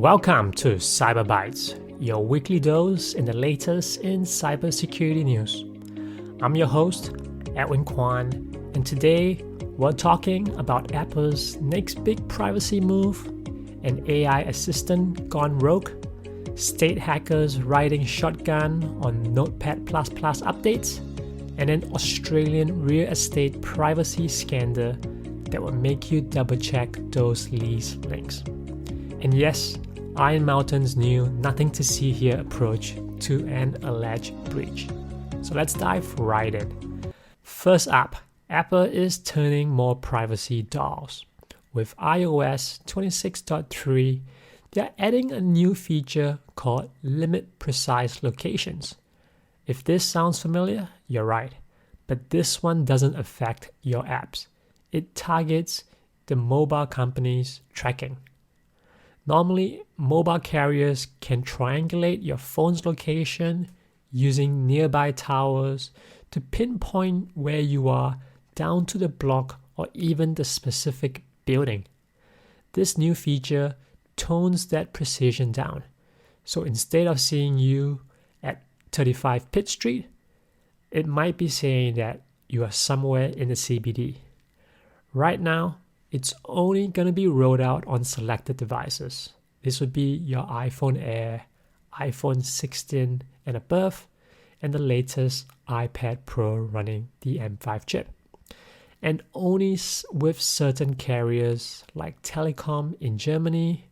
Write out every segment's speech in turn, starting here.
Welcome to Cyber Bytes, your weekly dose in the latest in cybersecurity news. I'm your host, Edwin Kwan, and today we're talking about Apple's next big privacy move, an AI assistant gone rogue, state hackers riding shotgun on Notepad++ updates, and an Australian real estate privacy scandal that will make you double-check those lease links. And yes, Iron Mountain's new nothing to see here approach to an alleged breach. So let's dive right in. First up, Apple is turning more privacy dials. With iOS 26.3, they're adding a new feature called Limit Precise Locations. If this sounds familiar, you're right, but this one doesn't affect your apps. It targets the mobile company's tracking. Normally, mobile carriers can triangulate your phone's location using nearby towers to pinpoint where you are down to the block or even the specific building. This new feature tones that precision down. So instead of seeing you at 35 Pitt Street, it might be saying that you are somewhere in the CBD. Right now, it's only going to be rolled out on selected devices. This would be your iPhone Air, iPhone 16 and above, and the latest iPad Pro running the M5 chip. And only with certain carriers like Telecom in Germany,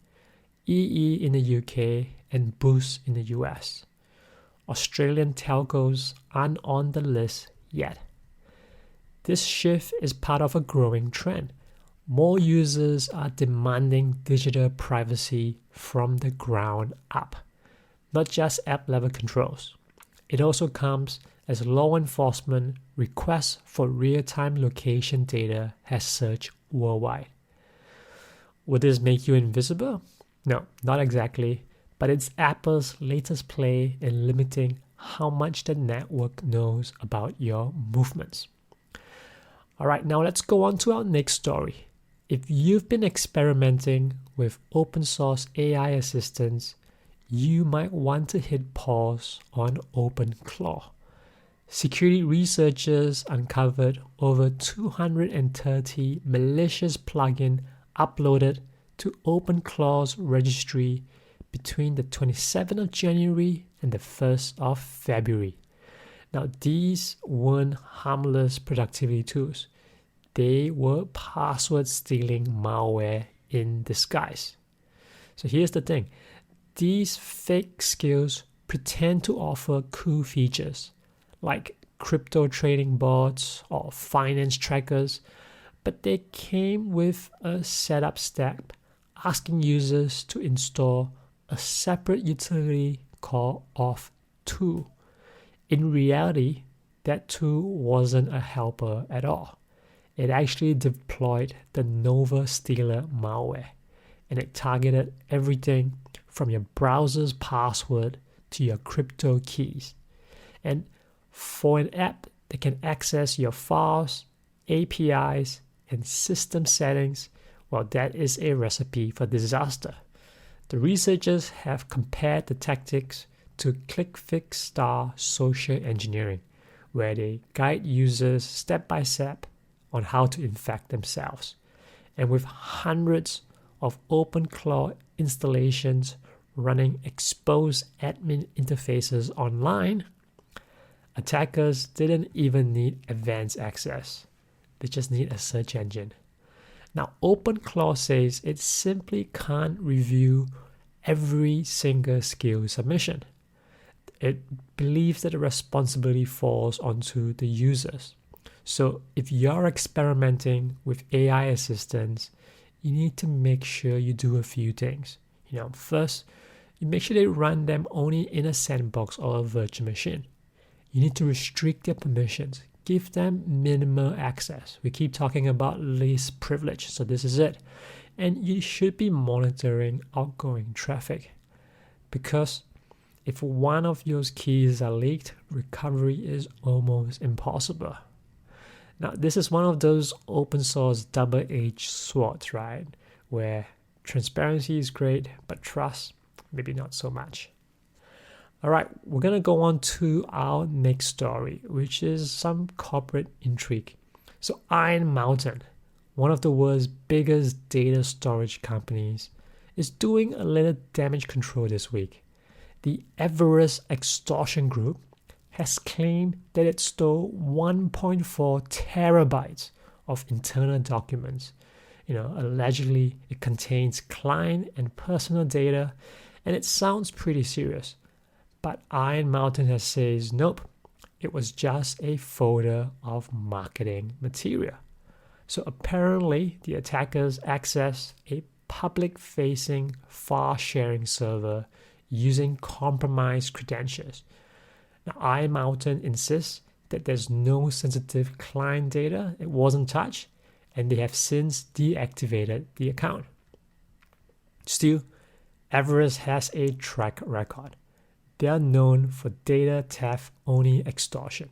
EE in the UK, and Boost in the US. Australian telcos aren't on the list yet. This shift is part of a growing trend. More users are demanding digital privacy from the ground up, not just app-level controls. It also comes as law enforcement requests for real-time location data has surged worldwide. Would this make you invisible? No, not exactly, but it's Apple's latest play in limiting how much the network knows about your movements. All right, now let's go on to our next story. If you've been experimenting with open source AI assistants, you might want to hit pause on OpenClaw. Security researchers uncovered over 230 malicious plugins uploaded to OpenClaw's registry between the 27th of January and the 1st of February. Now, these weren't harmless productivity tools. They were password-stealing malware in disguise. So here's the thing. These fake skills pretend to offer cool features like crypto trading bots or finance trackers, but they came with a setup step asking users to install a separate utility called Auth2. In reality, that tool wasn't a helper at all. It actually deployed the Nova Stealer malware, and it targeted everything from your browser's password to your crypto keys. And for an app that can access your files, APIs, and system settings, well, that is a recipe for disaster. The researchers have compared the tactics to click-fix-star social engineering, where they guide users step by step on how to infect themselves. And with hundreds of OpenClaw installations running exposed admin interfaces online, attackers didn't even need advanced access. They just need a search engine. Now, OpenClaw says it simply can't review every single skill submission. It believes that the responsibility falls onto the users. So if you're experimenting with AI assistants, you need to make sure you do a few things. First, you make sure they run them only in a sandbox or a virtual machine. You need to restrict their permissions. Give them minimal access. We keep talking about least privilege, so this is it. And you should be monitoring outgoing traffic, because if one of your keys are leaked, recovery is almost impossible. Now, this is one of those open source double-edged swords, right? Where Transparency is great, but trust, maybe not so much. All right, we're going to go on to our next story, which is some corporate intrigue. So Iron Mountain, one of the world's biggest data storage companies, is doing a little damage control this week. The Everest Extortion group has claimed that it stole 1.4 terabytes of internal documents. Allegedly it contains client and personal data, and it sounds pretty serious. But Iron Mountain has says nope, it was just a folder of marketing material. So apparently the attackers accessed a public-facing file-sharing server using compromised credentials. Now, Iron Mountain insists that there's no sensitive client data, it wasn't touched, and they have since deactivated the account. Still, Everest has a track record. They are known for data theft-only extortion.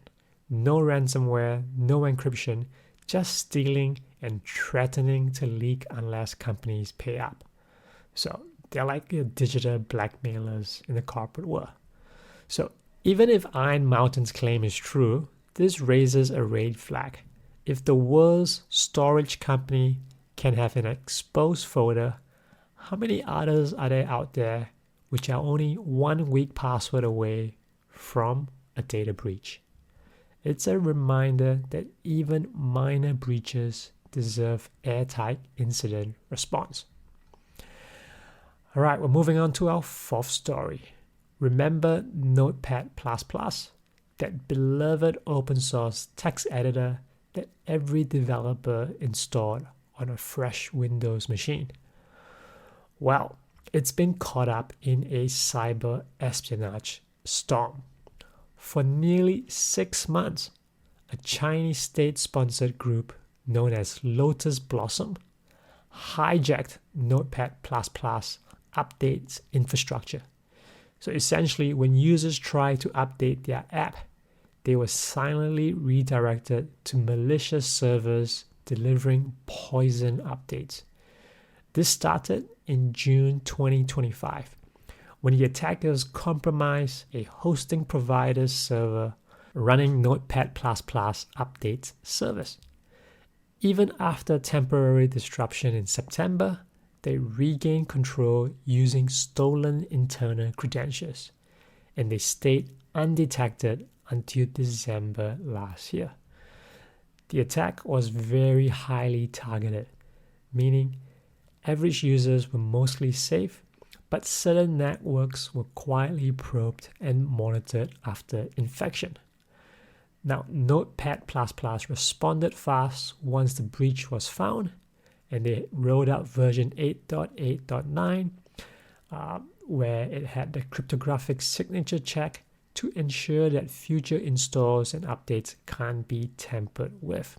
No ransomware, no encryption, just stealing and threatening to leak unless companies pay up. So they're like digital blackmailers in the corporate world. So even if Iron Mountain's claim is true, this raises a red flag. If the world's storage company can have an exposed folder, how many others are there out there which are only one weak password away from a data breach? It's a reminder that even minor breaches deserve airtight incident response. All right, we're moving on to our fourth story. Remember Notepad++, that beloved open source text editor that every developer installed on a fresh Windows machine? Well, it's been caught up in a cyber espionage storm. For nearly 6 months, a Chinese state-sponsored group known as Lotus Blossom hijacked Notepad++ updates infrastructure. So essentially, when users try to update their app, they were silently redirected to malicious servers delivering poison updates. This started in June 2025, when the attackers compromised a hosting provider's server running Notepad++ updates service. Even after temporary disruption in September, they regained control using stolen internal credentials, and they stayed undetected until December last year. The attack was very highly targeted, meaning average users were mostly safe, but certain networks were quietly probed and monitored after infection. Now, Notepad++ responded fast once the breach was found, and they rolled out version 8.8.9, where it had the cryptographic signature check to ensure that future installs and updates can't be tampered with.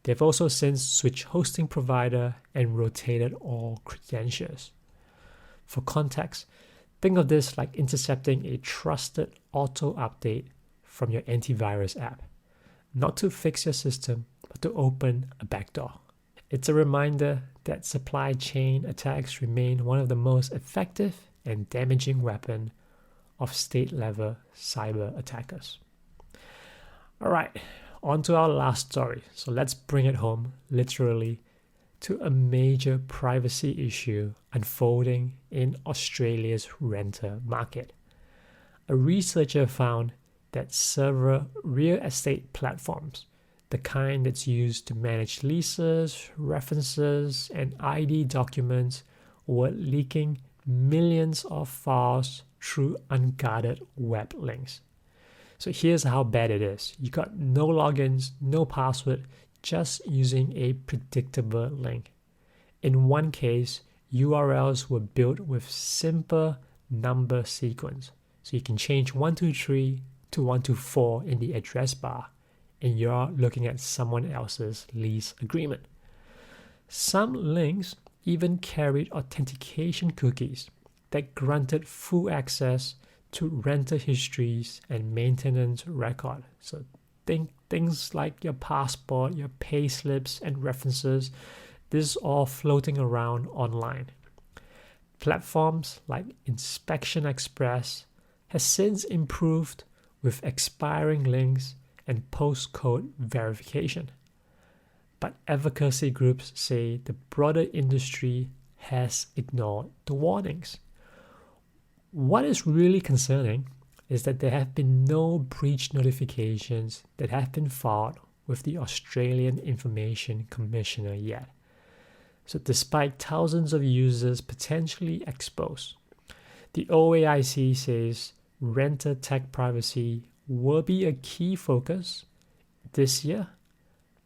They've also since switched hosting provider and rotated all credentials. For context, think of this like intercepting a trusted auto update from your antivirus app, not to fix your system, but to open a backdoor. It's a reminder that supply chain attacks remain one of the most effective and damaging weapons of state-level cyber attackers. All right, on to our last story. So let's bring it home, literally, to a major privacy issue unfolding in Australia's renter market. A researcher found that several real estate platforms, the kind that's used to manage leases, references, and ID documents, were leaking millions of files through unguarded web links. So here's how bad it is. You got no logins, no password, just using a predictable link. In one case, URLs were built with simple number sequence. So you can change 123 to 124 in the address bar, and you're looking at someone else's lease agreement. Some links even carried authentication cookies that granted full access to renter histories and maintenance record. So think things like your passport, your pay slips, and references. this is all floating around online. Platforms like Inspection Express has since improved with expiring links and postcode verification. But advocacy groups say the broader industry has ignored the warnings. What is really concerning is that there have been no breach notifications that have been filed with the Australian Information Commissioner yet. So despite thousands of users potentially exposed, the OAIC says renter tech privacy will be a key focus this year,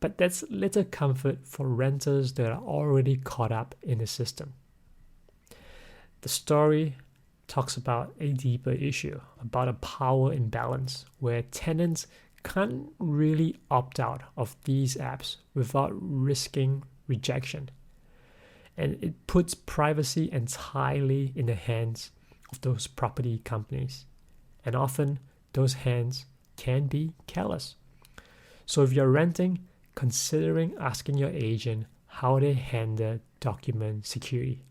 but that's little comfort for renters that are already caught up in the system. The story talks about a deeper issue, about a power imbalance where tenants can't really opt out of these apps without risking rejection. And it puts privacy entirely in the hands of those property companies. And often those hands can be careless. So if you're renting, considering asking your agent how they handle document security.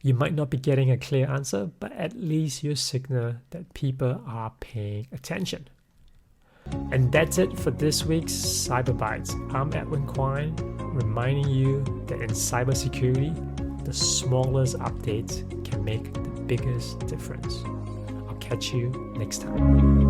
You might not be getting a clear answer, but at least you signal that people are paying attention. And that's it for this week's Cyber Bites. I'm Edwin Kwine, reminding you that in cybersecurity, the smallest updates can make the biggest difference. I'll catch you next time.